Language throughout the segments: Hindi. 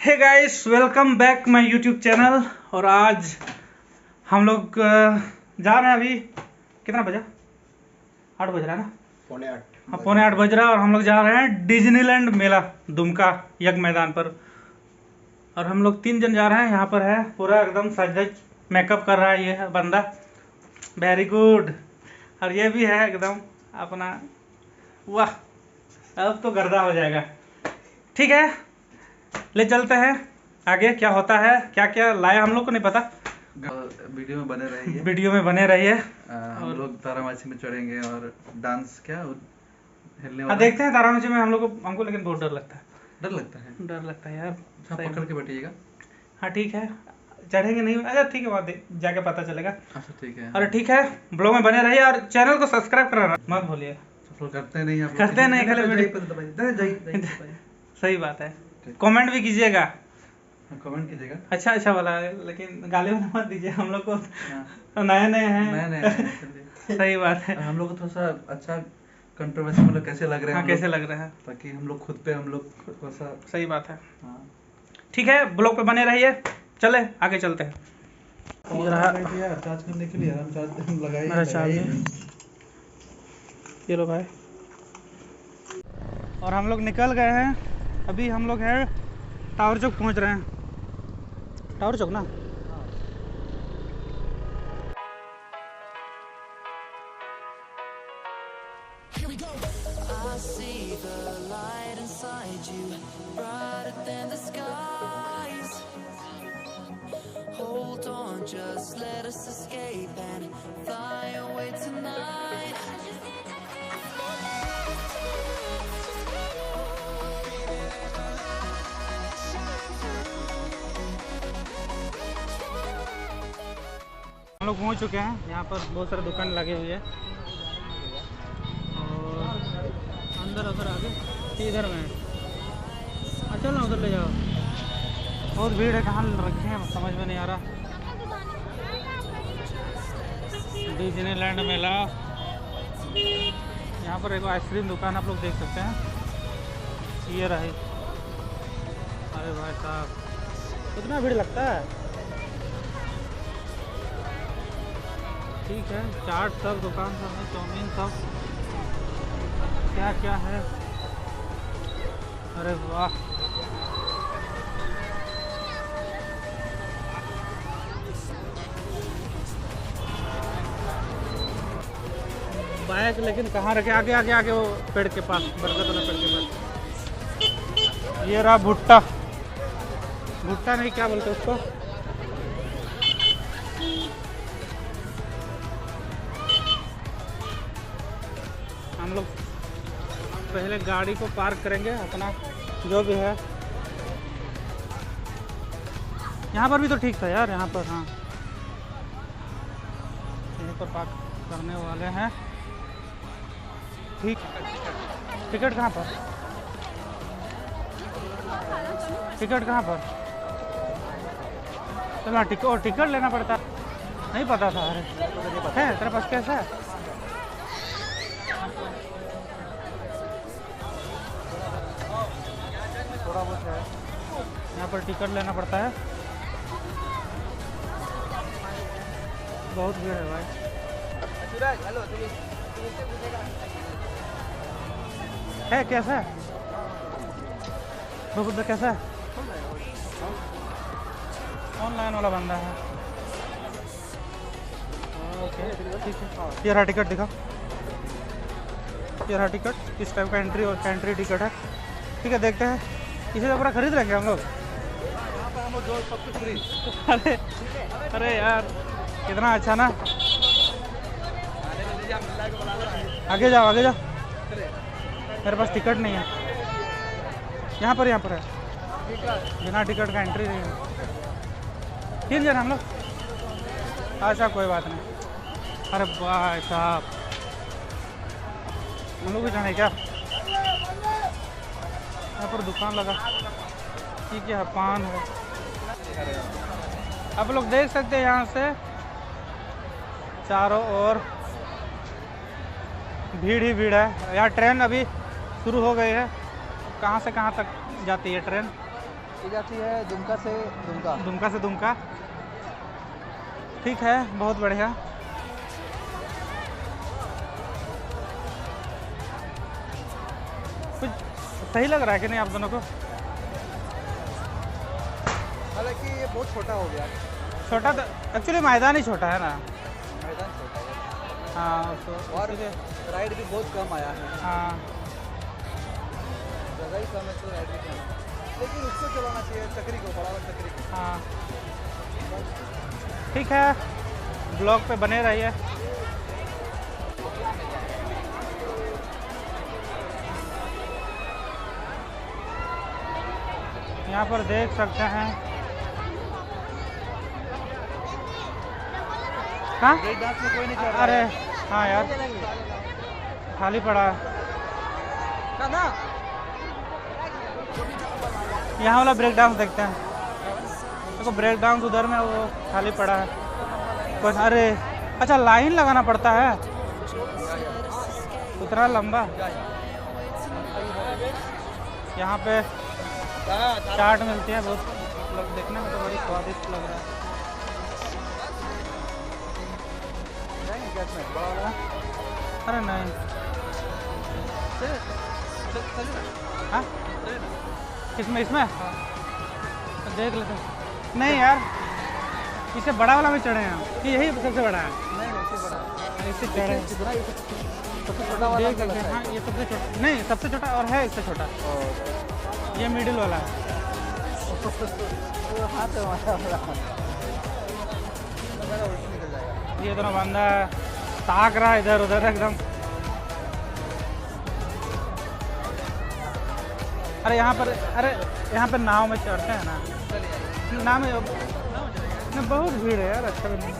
Hey guys, welcome back my YouTube channel. और आज हम लोग जा रहे हैं। अभी कितना बजा? 8 बज रहा है ना? पौने 8। हाँ, पौने 8 बज रहा है और हम लोग जा रहे हैं डिज्नीलैंड मेला दुमका यज्ञ मैदान पर। और हम लोग 3 जन जा रहे हैं। यहाँ पर है पूरा एकदम सज मेकअप कर रहा है ये है बंदा, वेरी गुड। और ये भी है एकदम अपना, वाह, अब तो गर्दा हो जाएगा। ठीक है, ले चलते हैं आगे। क्या होता है, क्या क्या लाया हम लोग को नहीं पता। वीडियो में बने रहिए। वीडियो में बने रहिए। हम लोग तारामाची में चढ़ेंगे और डांस क्या हिलने हाँ, वाला देखते हैं तारामाची में हमको लेकिन बहुत डर लगता है। डर लगता है यार। पकड़ के बैठिएगा। हाँ ठीक है, चढ़ेंगे नहीं? अच्छा ठीक है, वहाँ जाके पता चलेगा। अच्छा ठीक है। अरे ठीक है, ब्लॉग में बने रहिए और चैनल को सब्सक्राइब करना मत भूलिए। करते नहीं आप? करते नहीं, खाली सही बात है। कमेंट भी कीजिएगा। कमेंट कीजिएगा। अच्छा वाला है, लेकिन गाली वाली मत दीजिए। हम लोग को नए हैं। सही बात है। हम लोग को थोड़ा सा अच्छा कंट्रोवर्सी मतलब कैसे लग रहे हैं? हाँ, कैसे लग रहा है, ताकि हम लोग खुद पे थोड़ा सा। सही बात है। हाँ ठीक है, ब्लॉग पे बने रहिए। चले आगे चलते हैं। चार्ज करने के लिए हम चार्ज लगाए। ये लो भाई। और हम लोग निकल गए हैं। अभी हम लोग हैं टावर चौक पहुंच रहे हैं। टावर चौक ना? I see the light inside you, brighter than the skies. Hold on, just let us escape and fly away tonight. हम लोग पहुंच चुके हैं। यहाँ पर बहुत सारे दुकान लगे हुए हैं और अंदर उधर आगे इधर में। अच्छा ना, उधर ले जाओ। बहुत भीड़ है, कहाँ रखे हैं समझ में नहीं आ रहा। डिज्नीलैंड मेला। यहाँ पर एक आइसक्रीम दुकान आप लोग देख सकते हैं, ये रही। अरे भाई साहब, कितना भीड़ लगता है। ठीक है, चाट सब दुकान सब है, चाउमीन सब क्या क्या है। अरे वाह, बाइक लेकिन कहाँ रखे? आगे आगे आगे वो पेड़ के पास, बरगद वाला पेड़ के पास। ये रहा भुट्टा। भुट्टा नहीं, क्या बोलते उसको? हम लोग पहले गाड़ी को पार्क करेंगे अपना, जो भी है। यहाँ पर भी तो ठीक था यार, यहाँ पर। हाँ, यहीं पर पार्क करने वाले हैं। ठीक, टिकट कहाँ पर? टिकट कहाँ पर? चलो टिकट लेना पड़ता, नहीं पता था। अरे है तेरे पास कैसा है? थोड़ा बहुत है, यहाँ पर टिकट लेना पड़ता है। बहुत भीड़ है भाई। है कैसा है? बहुत कैसा है? ऑनलाइन वाला बंदा है। ओके ठीक है, ये रहा टिकट, दिखाओ। ये रहा टिकट, इस टाइप का एंट्री और एंट्री टिकट है। ठीक है, देखते हैं। इसे तो पूरा खरीद लेंगे हम लोग। अरे यार, कितना अच्छा ना। आगे जाओ, आगे जाओ। मेरे पास टिकट नहीं है। यहाँ पर है, बिना टिकट का एंट्री नहीं है। 3 जन हम लोग। अच्छा कोई बात नहीं। अरे भाई साहब, हम लोग भी जाने क्या? यहाँ पर दुकान लगा, ठीक है, पान है। आप लोग देख सकते हैं यहाँ से चारों ओर भीड़ ही भीड़ है। यहाँ ट्रेन अभी शुरू हो गई है। कहाँ से कहाँ तक जाती है ट्रेन? ये जाती है दुमका से दुमका। दुमका से दुमका। ठीक है, बहुत बढ़िया। कुछ सही लग रहा है कि नहीं आप दोनों को? हालांकि ये बहुत छोटा हो गया। छोटा तो एक्चुअली मैदान ही छोटा है ना। मैदान छोटा है हाँ तो और इसीलिए। राइड भी बहुत कम आया है। हाँ जगह ही कम है तो राइड भी कम है। लेकिन उसको चलाना चाहिए, चक्री को, बड़ा वाला चक्री को। हाँ ठीक है, ब्लॉग पे बने रहिए। यहाँ पर देख सकते हैं। हाँ ब्रेक डांस में कोई नहीं चल रहा अरे है। हाँ यार, खाली पड़ा है। ना यहाँ वाला ब्रेक डांस देखते हैं। देखो ब्रेक डांस उधर में वो खाली पड़ा है। बस अरे अच्छा, लाइन लगाना पड़ता है उतना लंबा। यहाँ पे चाट मिलती है, बहुत देखने में तो बड़ी स्वादिष्ट लग रहा है। अरे नहीं, हाँ इसमें इसमें तो देख लेते हैं। नहीं यार, इससे बड़ा वाला में चढ़े हैं कि यही सबसे बड़ा है? इससे चढ़े हैं। देख सकते हैं। हाँ ये सबसे छोटा, नहीं सबसे छोटा और है इससे छोटा, ये मिडिल वाला है। ये दोनों बंदा ताक रहा है इधर उधर एकदम। अरे यहाँ पर, अरे यहाँ पे नाव में चढ़ते हैं ना, नाव में बहुत भीड़ है यार, अच्छा भी नहीं।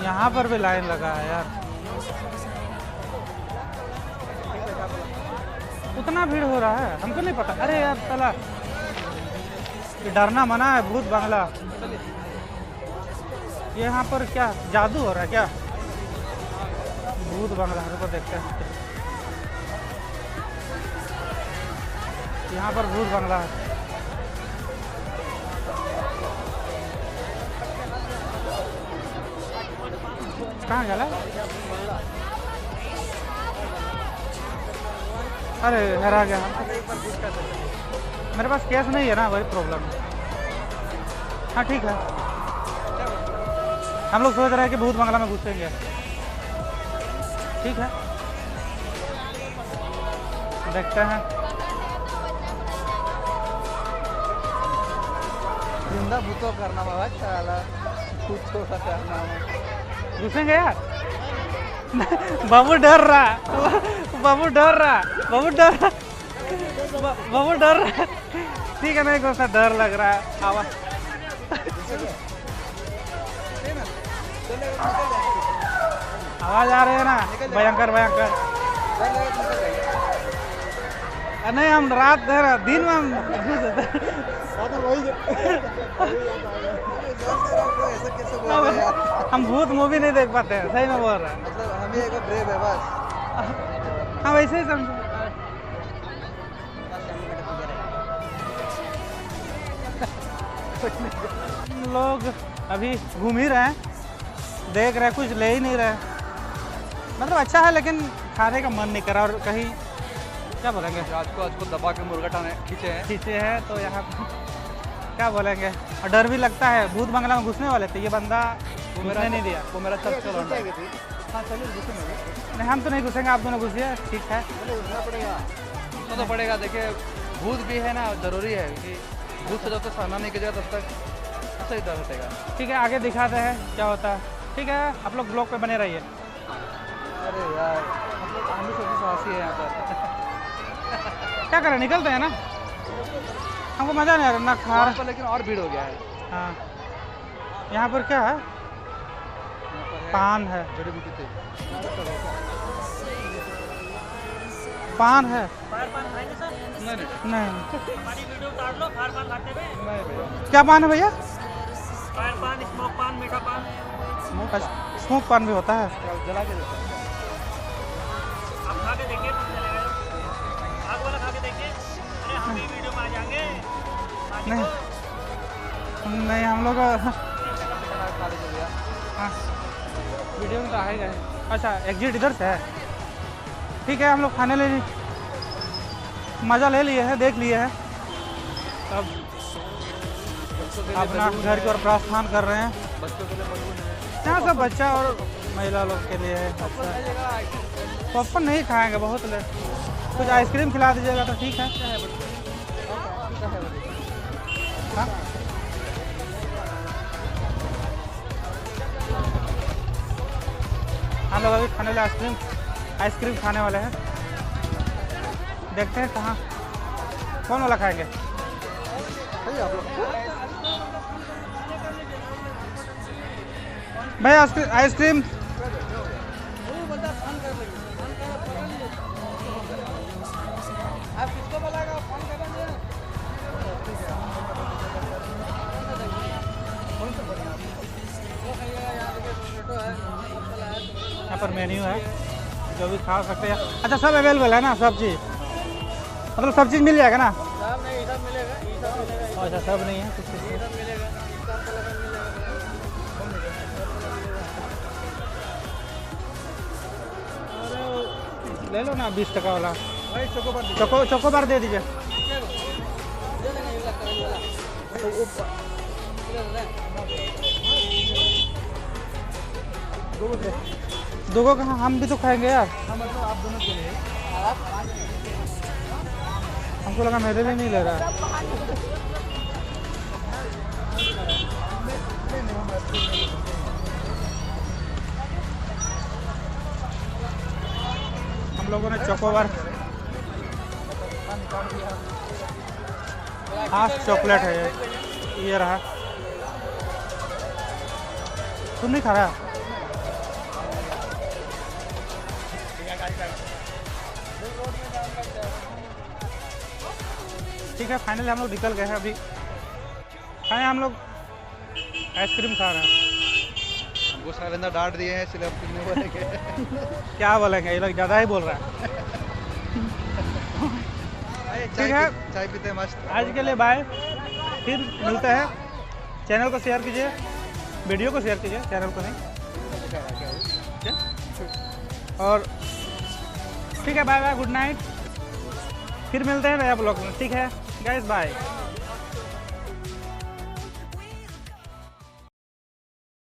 यहाँ पर भी लाइन लगा है यार, उतना भीड़ हो रहा है हमको नहीं पता। अरे यार साला, ये डरना मना है, भूत बांग्ला। ये यहाँ पर क्या जादू हो रहा है क्या? भूत बांग्ला को देखते हैं। यहाँ पर भूत बांग्ला है। कहाँ गया? अरे हरा गया। मेरे पास कैश नहीं है ना, वही प्रॉब्लम है। हाँ ठीक है, हम लोग सोच रहे हैं कि भूत बंगला में घुसेंगे। ठीक है, देखते हैं। जिंदा भूतो करना बाबा, साला भूतो का करना। घुसेंगे यार। बाबू डर रहा, बाबू डर रहा, बाबू डर रहा, बाबू डर रहा। ठीक है, नहीं घुसा, डर लग रहा है। आवाज आवाज आ रही है ना, भयंकर भयंकर। नहीं हम रात दिन में हम हम भूत मूवी नहीं देख पाते हैं, सही में बोल रहे हैं। मतलब हम ही एक ब्रेव है बस। हाँ वैसे ही समझो। लोग अभी घूम ही रहे हैं, देख रहे हैं, कुछ ले ही नहीं रहे। मतलब अच्छा है लेकिन खाने का मन नहीं करा। और कहीं क्या बोलेंगे, आज को दबा के मुर्गा टाने खींचे हैं तो यहाँ क्या बोलेंगे। और डर भी लगता है, भूत बंगला में घुसने वाले थे, ये बंदा घुसने नहीं दिया। वो मेरा चल हाँ चलिए घुसेंगे। नहीं हम तो नहीं घुसेंगे, आप दोनों घुसिए। ठीक है, तो पड़ेगा। देखिए भूत भी है ना, जरूरी है कि भूत से जब तक सामना नहीं किया तब तक सही डर हटेगा। ठीक है, आगे दिखाते हैं क्या होता है। ठीक है, आप लोग ब्लॉग पे बने रहिए। अरे यार हम भी सबसे साहसी है यहाँ पर। क्या करें, निकलते हैं ना, हमको मज़ा नहीं आ रहा ना खा रहा। लेकिन और भीड़ हो गया है। हाँ यहाँ पर क्या है, पान है, जड़ी बूटी थे। पान है। नहीं नहीं वीडियो उतार लो, फायर पान खाते हुए। नहीं क्या पान है भैया? फायर पान, स्मोक पान, मीठा पान। अच्छा, स्मोक पान भी होता है। जला के देता है। आप खा के देखिए, पता चलेगा। आग वाला खा के देखिए। अरे हम भी वीडियो में आ जाएंगे। नहीं नहीं, हम लोग खा लीजिए भैया। हाँ, वीडियो में तो आएगा। अच्छा, एग्जिट इधर से है। ठीक है, हम लोग खाने ले मज़ा ले लिए हैं, देख लिए हैं। अब अपना घर की ओर प्रस्थान कर रहे हैं। बच्चों के लिए बलून है। यहाँ सब बच्चा और महिला लोग के लिए है। पॉपकॉर्न नहीं खाएंगे, बहुत लेट। कुछ आइसक्रीम खिला दीजिएगा तो ठीक है। हाँ? हम लोग अभी खाने वाले आइसक्रीम खाने वाले हैं। देखते हैं कहाँ कौन वाला खाएंगे। भैया आइसक्रीम आप किसको बोलेगा फोन कर दीजिए। यहाँ पर मेन्यू है, जो भी खा सकते हैं। अच्छा, सब अवेलेबल है ना, सब चीज़? मतलब सब चीज़ मिल जाएगा ना? सब नहीं, सब मिलेगा। अच्छा, सब नहीं है, कुछ सब मिलेगा। ले लो ना 20 टका वाला। भाई चोकोबार चोकोबार दे दीजिए। दो को कहाँ, हम भी तो खाएंगे यार। हाँ, मतलब आप दोनों के लिए। हमको लगा मेरे लिए नहीं ले रहा है। हम लोगों ने चोकोबार, हाँ चॉकलेट है ये रहा। तुम नहीं खा रहा? ठीक है, फाइनली हम लोग निकल गए हैं। अभी खाए हम लोग आइसक्रीम खा रहे हैं। हमको सारेंदा डांट दिए हैं, इसलिए अब कुछ नहीं बोलेंगे। क्या बोलेंगे, ये लोग ज़्यादा ही बोल रहा है। ठीक है, चाय पीते हैं मस्त। आज के लिए बाय, फिर मिलते हैं। चैनल को शेयर कीजिए, वीडियो को शेयर कीजिए, चैनल को नहीं। और ठीक है, बाय बाय, गुड नाइट। फिर मिलते हैं नया ब्लॉग में। ठीक है गाइस, बाय।